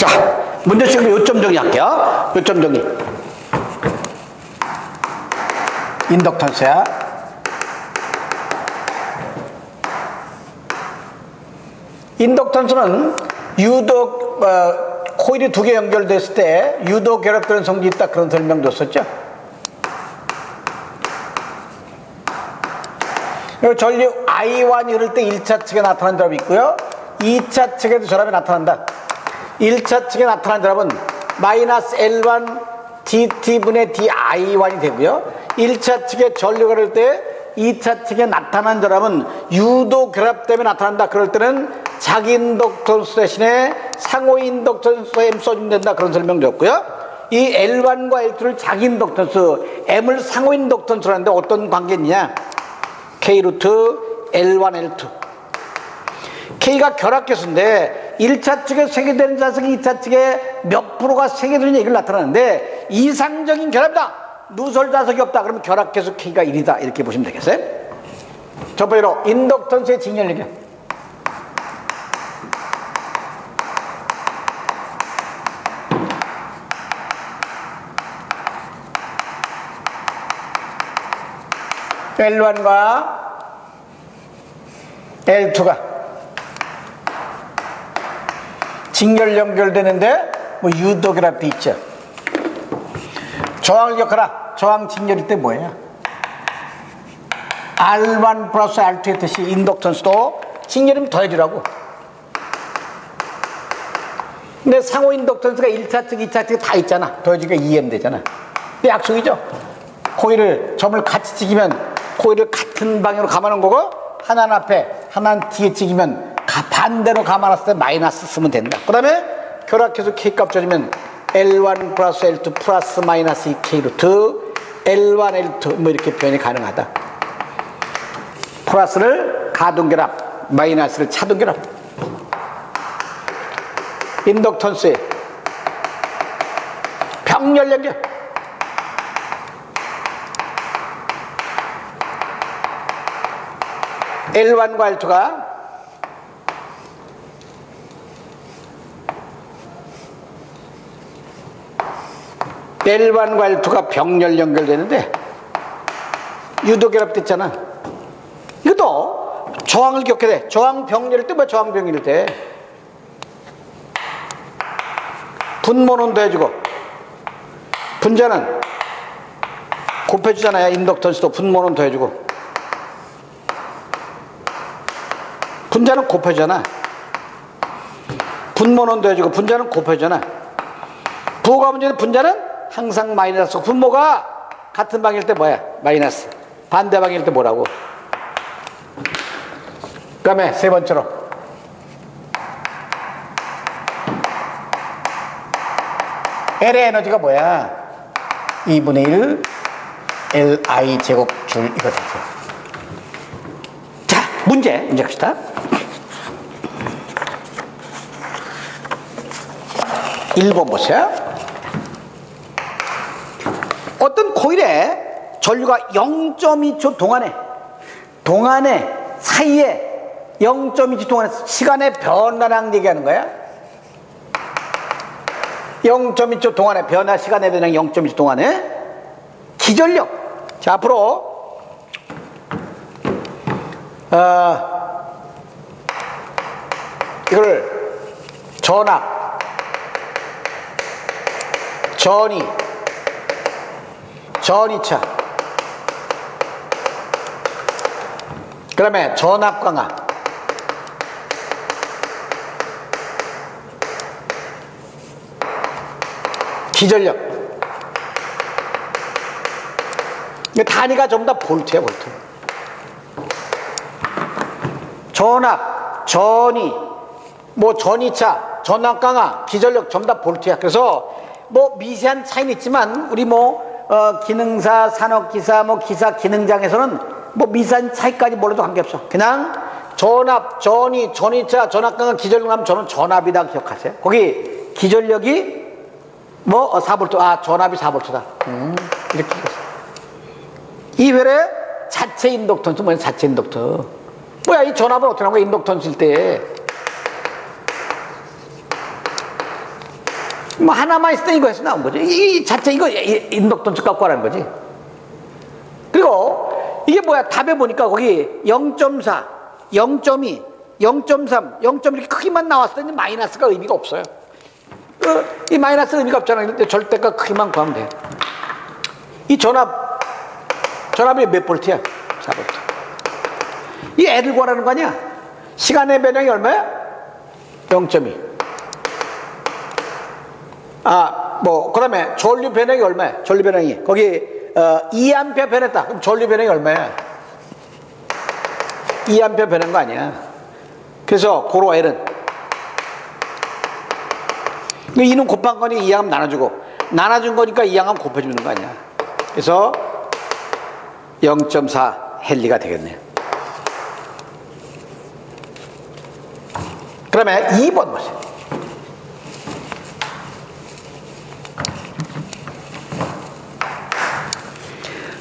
자, 문제 지금 요점 정리할게요. 요점 정리. 인덕턴스야. 인덕턴스는 유도 코일이 두 개 연결됐을 때 유도 결합되는 성질이 있다, 그런 설명도 썼죠. 그리고 전류 I1이 흐를 때 1차 측에 나타난 결합이 있고요, 2차 측에도 결합이 나타난다. 1차 측에 나타난 결합은 마이너스 L1 DT분의 DI1이 되고요, 1차 측에 전류가 흐를 때 2차 측에 나타난 결합은 유도 결합 때문에 나타난다. 그럴 때는 자기인덕턴스 대신에 상호인덕턴스 M 써주면 된다, 그런 설명드렸고요. 이 L1과 L2를 자기인덕턴스, M을 상호인덕턴스로 하는데 어떤 관계냐, K 루트 L1 L2. K가 결합계수인데 1차 측에 세개되는 자석이 2차 측에 몇 프로가 세개되는 얘기를 나타나는데 이상적인 결합이다, 누설 자석이 없다, 그러면 결합계수 K가 1이다, 이렇게 보시면 되겠어요. 첫 번째로 인덕턴스의 직렬력이요. L1과 L2가 직렬 연결되는데 뭐 유도 결합도 있죠. 저항을 기억하라. 저항 직렬일 때 뭐예요? R1 플러스 R2 했듯이 인덕턴스도 직렬이면 더해지라고. 근데 상호 인덕턴스가 1차 측, 2차 측 다 있잖아. 더해지니까 2M 되잖아. 근데 약속이죠. 코일을 점을 같이 찍으면 코일을 같은 방향으로 감아놓은 거고, 하나는 앞에 하나는 뒤에 찍으면 반대로 감아놨을 때 마이너스 쓰면 된다. 그 다음에 결합계수 K값 줘주면 L1 플러스 L2 플러스 마이너스 2K 루트 L1 L2 뭐 이렇게 표현이 가능하다. 플러스를 가동결합, 마이너스를 차동결합. 인덕턴스의 병렬 연결. L1과 L2가 L1과 L2가 병렬 연결되는데 유도 결합됐잖아. 이것도 저항을 기억해야 돼. 저항 병렬일 때, 뭐 저항 병렬일 때 분모는 더해주고 분자는 곱해주잖아요. 인덕턴스도 분모는 더해주고 분자는 곱해주잖아. 분모는 더해주고 분자는 곱해주잖아. 부호가 문제는 분자는 항상 마이너스, 분모가 같은 방일 때 뭐야? 마이너스. 반대 방일 때 뭐라고? 그 다음에 세 번째로 L의 에너지가 뭐야? 2분의 1 Li 제곱 줄 이거죠. 자, 문제 갑시다. 1번 보세요. 어떤 코일에 전류가 0.2초 동안에 사이에 0.2초 동안에 시간의 변화량 얘기하는 거야. 0.2초 동안에 변화, 시간의 변화 0.2초 동안에 기전력. 자, 앞으로 이걸 전압, 전이, 전이차, 그 다음에 전압 강화, 기전력. 단위가 전부 다 볼트야, 볼트. 전압, 전이, 뭐 전이차, 전압 강화, 기전력 전부 다 볼트야. 그래서 뭐 미세한 차이는 있지만 우리 기능사, 산업기사, 기사, 기능장에서는 뭐 미세한 차이까지 몰라도 관계없어. 그냥 전압, 전이, 전이차, 전압 강화, 기전력 하면 저는 전압이다 기억하세요. 거기 기전력이 4V, 전압이 4V다. 이렇게 이회래 자체 인덕턴스. 뭐야 자체 인덕터? 뭐야 이 전압은 어떻게 나온 거야 인덕턴스일 때? 뭐 하나만 있을 때 이거에서 나온 거죠. 이 자체 이거 인덕턴스 갖고 하라는 거지. 그리고 이게 뭐야? 답에 보니까 거기 0.4, 0.2, 0.3, 0.1 이렇게 크기만 나왔을 때 마이너스가 의미가 없어요. 이 마이너스 의미가 없잖아요. 근데 절대값 크기만 구하면 돼. 이 전압이 몇 볼트야? 4볼트. 이 애를 구하라는 거 아니야? 시간의 변형이 얼마야? 0.2. 그 다음에 전류 변형이 얼마야? 전류 변형이. 거기, 2A 변했다. 그럼 전류 변형이 얼마야? 2A 변한 거 아니야. 그래서, 고로 L은. 이는 곱한 거니까 2항하면 나눠주고, 나눠준 거니까 2항하면 곱해주는 거 아니야. 그래서, 0.4 헨리가 되겠네요. 그 다음에 2번 보세요.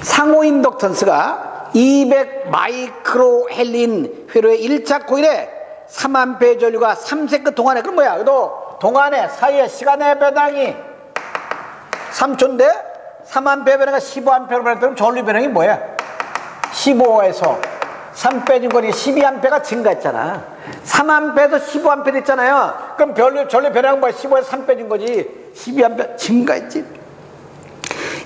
상호 인덕턴스가 200 마이크로 헬린 회로의 1차 코일에 3A 전류가 3세끝 동안에, 그럼 뭐야? 또 동안에 사이에 시간의 배당이 3초인데 3A 변화가 15A로 변했다면 전류 변형이 뭐야? 15에서 3 빼준 거니 12A가 증가했잖아. 3A에서 15A 됐잖아요. 그럼 전류 변형은 뭐야? 15에서 3 빼준 거지. 12A 증가했지.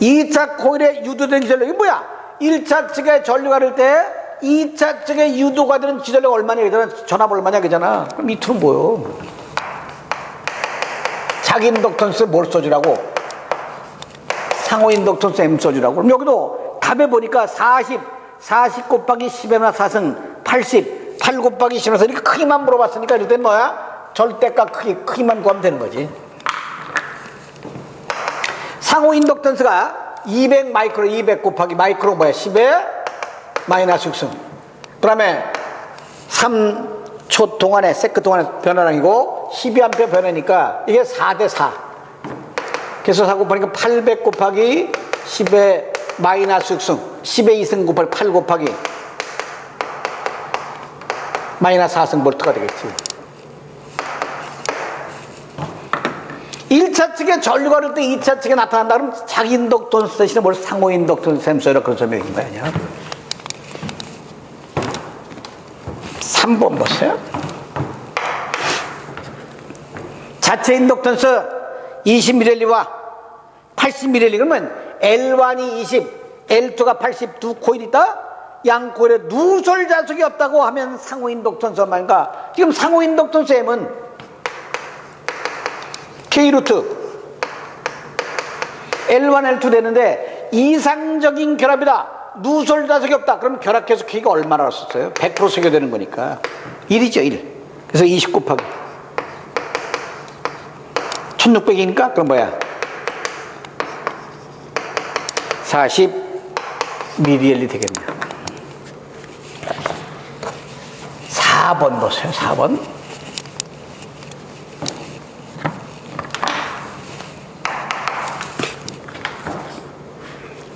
2차 코일에 유도된 지전력이 뭐야? 1차 측에 전류가 흐를 때 2차 측에 유도가 되는 지전력 얼마냐? 그잖아. 전압 얼마냐? 그잖아. 그럼 이 툴은 뭐요? 자기 인덕턴스 뭘 써주라고? 상호 인덕턴스 M 써주라고. 그럼 여기도 답에 보니까 40 곱하기 10에나 4승 80, 8 곱하기 10에나 4승 이렇게 크기만 물어봤으니까 이럴 땐 뭐야? 절대값 크기만 구하면 되는 거지. 상호 인덕턴스가 200 마이크로, 200 곱하기 마이크로 뭐야? 10에 마이너스 6승. 그 다음에 3초 동안에, 세컨드 동안에 변화량이고 12A 변화니까 이게 4대 4. 그래서 4 곱하니까 800 곱하기 10에 마이너스 6승. 10에 2승 곱하기 8 곱하기 마이너스 4승 볼트가 되겠지. 1차 측에 전류가 흐를 때 2차 측에 나타난다 그러면 자기 인덕턴스 대신에 뭘 상호 인덕턴스 셈써라 그런 설명인 거 아니야? 3번 보세요. 자체 인덕턴스 20mW와 80mW 그러면 L1이 20, L2가 80 두 코일이 있다? 양 코일에 누설 자석이 없다고 하면 상호 인덕턴스 얼마인가? 지금 상호 인덕턴스 M은 K 루트 L1, L2 되는데 이상적인 결합이다. 누설 자석이 없다. 그럼 결합해서 K가 얼마나 썼어요? 100% 세교되는 거니까 1이죠 1. 그래서 20 곱하기 1600이니까 그럼 뭐야? 40 mL 되겠네요. 4번 보세요. 4번.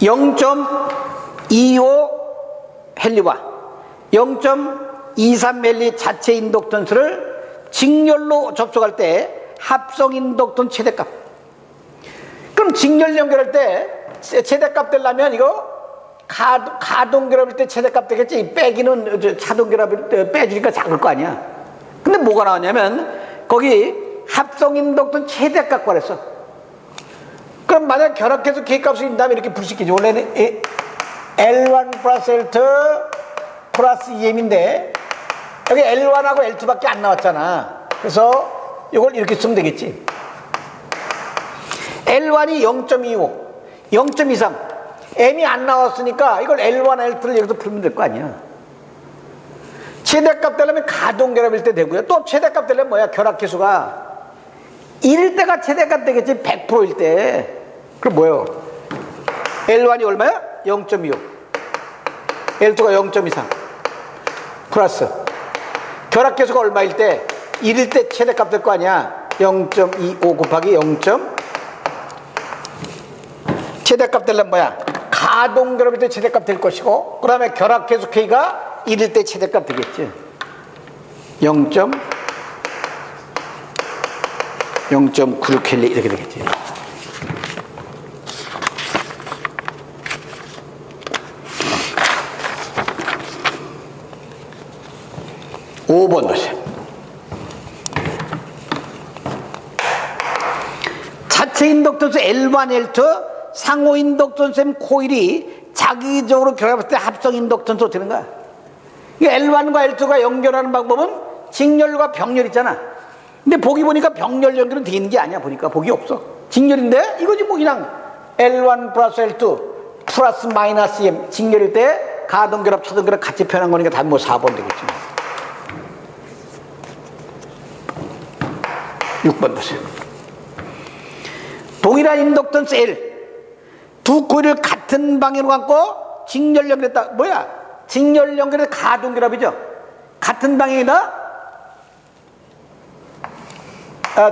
(0.25) 헨리와 0.23 헨리 자체 인덕턴스를 직렬로 접속할 때 합성 인덕턴 최대값. 그럼 직렬 연결할 때 최대값 되려면 이거 가동 결합일 때 최대값 되겠지. 빼기는 자동 결합일 때 빼주니까 작을 거 아니야. 근데 뭐가 나왔냐면 거기 합성 인덕턴 최대값 구하랬어. 그럼 만약 결합해서 K값을 인다면 이렇게 불식기지. 원래는 L1 플러스 L2 플러스 EM인데 여기 L1하고 L2밖에 안 나왔잖아. 그래서 이걸 이렇게 쓰면 되겠지. L1이 0.25, 0.23 M이 안 나왔으니까 이걸 L1, L2를 여기서 풀면 될 거 아니야. 최대값 되려면 가동결합일 때 되고요. 또 최대값 되려면 뭐야? 결합계수가 1일 때가 최대값 되겠지. 100%일 때. 그럼 뭐예요? L1이 얼마야? 0.25 L2가 0.23 플러스 결합계수가 얼마일 때? 1일 때 최대값 될 거 아니야. 0.25 곱하기 0. 최대값 되려면 뭐야? 가동결합일 때 최대값 될 것이고 그 다음에 결합계수 K가 1일 때 최대값 되겠지. 0. 0.96켈리 이렇게 되겠지. (5번) 보세요. 자체 인덕턴스 L1, L2 상호 인덕턴스 코일이 자기적으로 결합했을 때 합성 인덕턴스로 되는 거야. 이 L1과 L2가 연결하는 방법은 직렬과 병렬 있잖아. 근데 보기 보니까 병렬 연결은 돼 있는 게 아니야. 보니까 복이 없어. 직렬인데 이거지 뭐. 그냥 L1 플러스 L2 플러스 마이너스 M 직렬일 때 가동결합 차동결합 같이 표현한 거니까 답이 뭐 4번 되겠지. 6번 보세요. 동일한 인덕턴스 L 두 코일을 같은 방향으로 감고 직렬 연결했다. 뭐야? 직렬 연결해서 가동결합이죠. 같은 방향이다.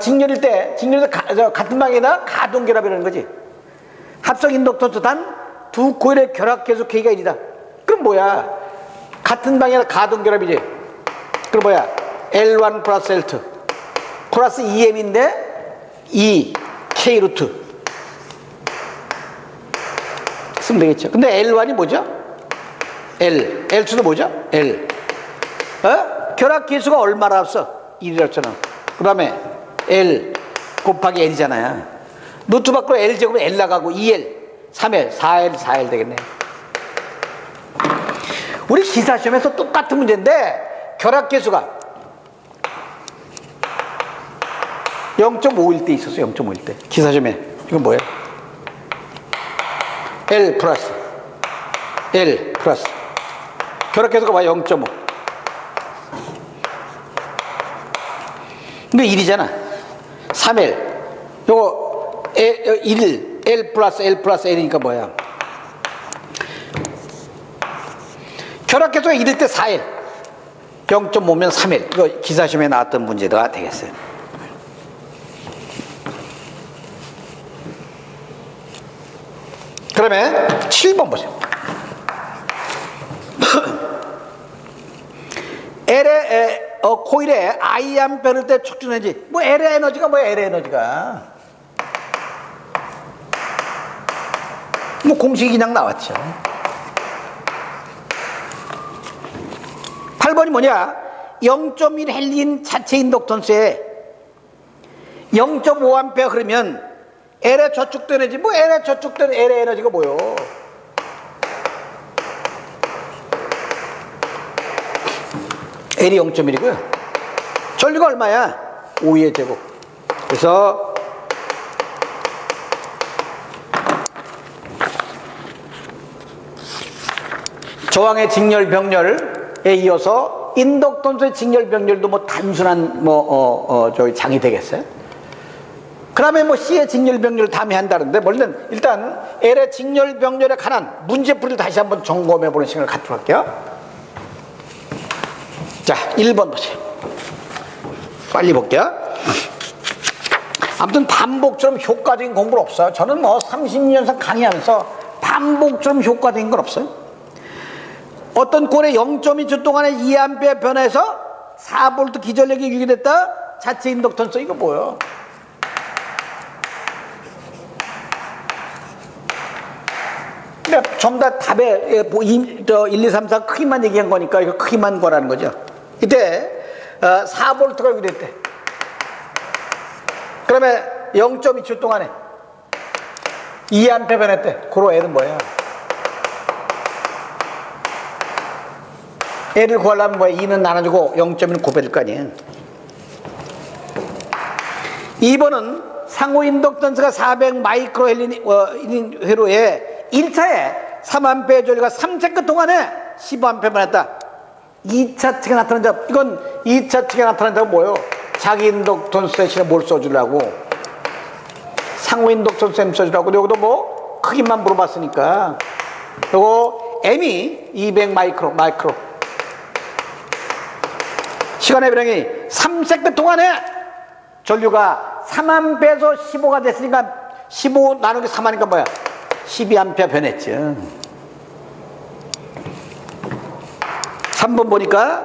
직렬일 때 같은 방향이다 가동결합이라는 거지. 합성 인덕턴스 단 두 코일의 결합 계속 K가 1이다. 그럼 뭐야? 같은 방향이다 가동결합이지. 그럼 뭐야? L1 플러스 L2 플러스 2M인데 2K 루트 쓰면 되겠죠. 근데 L1이 뭐죠? L2도 뭐죠? L. 결합 계수가 얼마나 없어? 1이랬잖아. 그 다음에 L 곱하기 L이잖아요. 루트 밖으로 L제곱은 L 나가고 2L, 3L, 4L 되겠네. 우리 기사시험에서 똑같은 문제인데 결합 계수가 0.5일 때 있었어. 0.5일 때 기사시험에. 이건 뭐예요? L 플러스 결합 계수가 봐. 0.5. 근데 1이잖아. 3L 요거 1 L 플러스 L이니까 뭐야? 결합 계수가 1일 때 4L 0.5면 3L. 이거 기사시험에 나왔던 문제가 되겠어요. 그러면 7번 보세요. L의 코일에 I암페어를 때 촉진 에너지. 뭐 L의 에너지가 뭐야? L의 에너지가 뭐 공식이 그냥 나왔죠. 8번이 뭐냐? 0.1 헬린 자체 인덕턴스에 0.5A 흐르면 L의 저축된 에너지. 뭐 L의 저축된 L의 에너지가 뭐요? L이 0.1이고요. 전류가 얼마야? 5의 제곱. 그래서 저항의 직렬 병렬에 이어서 인덕턴스의 직렬 병렬도 뭐 단순한 저기 장이 되겠어요? 그러면 뭐 C의 직렬 병렬을 다음에 한다는데, 물론 일단 L의 직렬 병렬에 관한 문제풀이를 다시 한번 점검해 보는 시간을 갖도록 할게요. 자, 1번 보세요. 빨리 볼게요. 아무튼 반복처럼 효과적인 공부는 없어요. 저는 뭐 30년간 강의하면서 반복처럼 효과적인 건 없어요. 어떤 꼴에 0.2초 동안에 2A 변화해서 4V 기전력이 유기됐다. 자체 인덕턴스. 이거 뭐예요? 근데 전부 다 답에 1, 2, 3, 4 크기만 얘기한 거니까 이거 크기만 거라는 거죠. 이때 4V가 유기됐대. 그러면 0.2초 동안에 2A 변했대. 그로 L은 뭐야? L을 구하려면 뭐야? 2는 나눠주고 0.1은 곱해줄 거 아니에요. 2번은 상호 인덕턴스가 400 마이크로 헬린 회로에 1차에 3A 전류가 3체크 동안에 15A 변했다. 2차 측에 나타난 점. 이건 2차 측에 나타난 점은 뭐예요? 자기 인덕턴스 대신에 뭘 써주려고? 상호 인덕턴스 M 써주려고. 여기도 뭐 크기만 물어봤으니까 요거 M이 200 마이크로 시간의 변형이 3세크 동안에 전류가 3A에서 15가 됐으니까 15 나누기 3하니까 뭐야? 12A 변했죠. 3번 보니까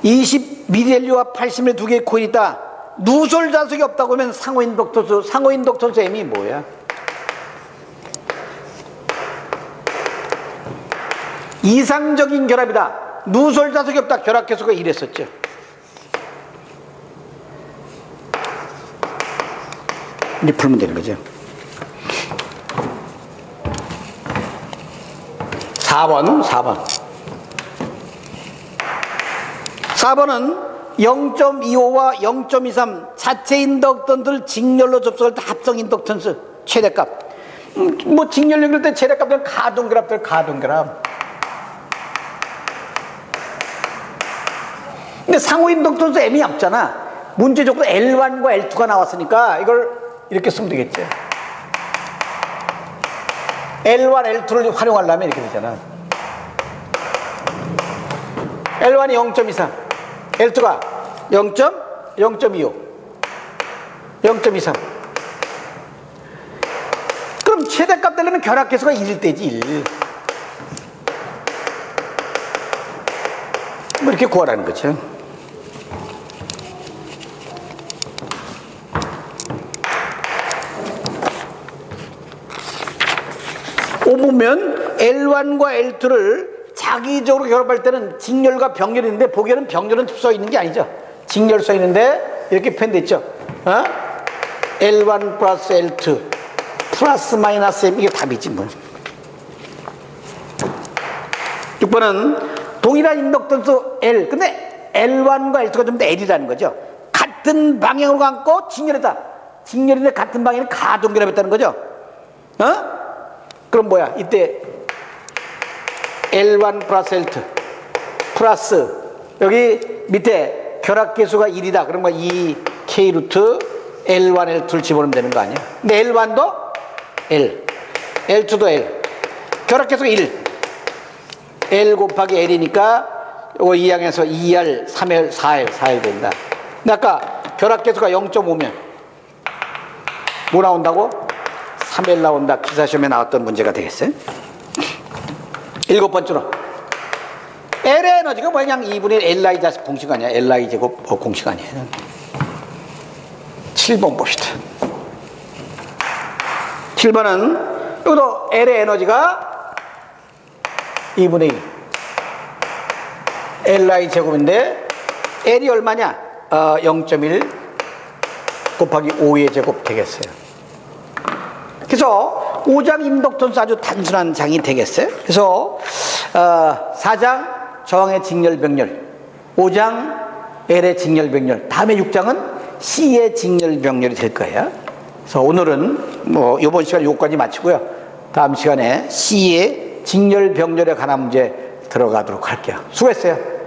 20mL와 80ml 두 개의 코일이 있다. 누설 자석이 없다고 하면 상호인덕턴수 M이 뭐야? 이상적인 결합이다. 누설 자석이 없다. 결합계수가 이랬었죠. 이제 풀면 되는 거죠. 4번은 0.25와 0.23 자체 인덕턴들 직렬로 접속할 때 합성 인덕턴스 최대값. 뭐 직렬 연결 때 최대값은 가동결합. 근데 상호 인덕턴스 M이 없잖아. 문제적으로 L1과 L2가 나왔으니까 이걸 이렇게 쓰면 되겠죠. L1, L2를 활용하려면 이렇게 되잖아. L1이 0.23, L2가 0.25, 0.23. 그럼 최대값 되려면 결합계수가 1일 때지, 1. 뭐 이렇게 구하라는 거죠. 보면 L1과 L2를 자기적으로 결합할 때는 직렬과 병렬인데 보기에는 병렬은 써 있는 게 아니죠. 직렬 써 있는데 이렇게 표현됐죠. L1 플러스 L2 플러스 마이너스 M, 이게 답이지 뭐. 6번은 동일한 인덕턴수 L, 근데 L1과 L2가 좀 더 L이라는 거죠. 같은 방향으로 감고 직렬했다. 직렬인데 같은 방향에 가동결합했다는 거죠. 그럼 뭐야? 이때 L1 플러스 L2 플러스 여기 밑에 결합계수가 1이다. 그럼 뭐 2K 루트 L1, L2를 집어넣으면 되는 거 아니야? 근데 L1도 L, L2도 L. 결합계수가 1. L 곱하기 L이니까 이거 2항에서 2R, 3R, 4R 된다. 근데 아까 결합계수가 0.5면 뭐 나온다고? 3L 나온다. 기사시험에 나왔던 문제가 되겠어요? 7번째로 L의 에너지가 뭐야? 그냥 2분의 LI 자식 공식 아니야? LI 제곱 공식 아니에요? 7번 봅시다. 7번은 여기도 L의 에너지가 2분의 1 LI 제곱인데 L이 얼마냐? 0.1 곱하기 5의 제곱 되겠어요. 그래서 5장 인덕턴수 아주 단순한 장이 되겠어요. 그래서 4장 저항의 직렬병렬, 5장 L의 직렬병렬, 다음에 6장은 C의 직렬병렬이 될 거예요. 그래서 오늘은 뭐 이번 시간 요거까지 마치고요. 다음 시간에 C의 직렬병렬에 관한 문제 들어가도록 할게요. 수고했어요.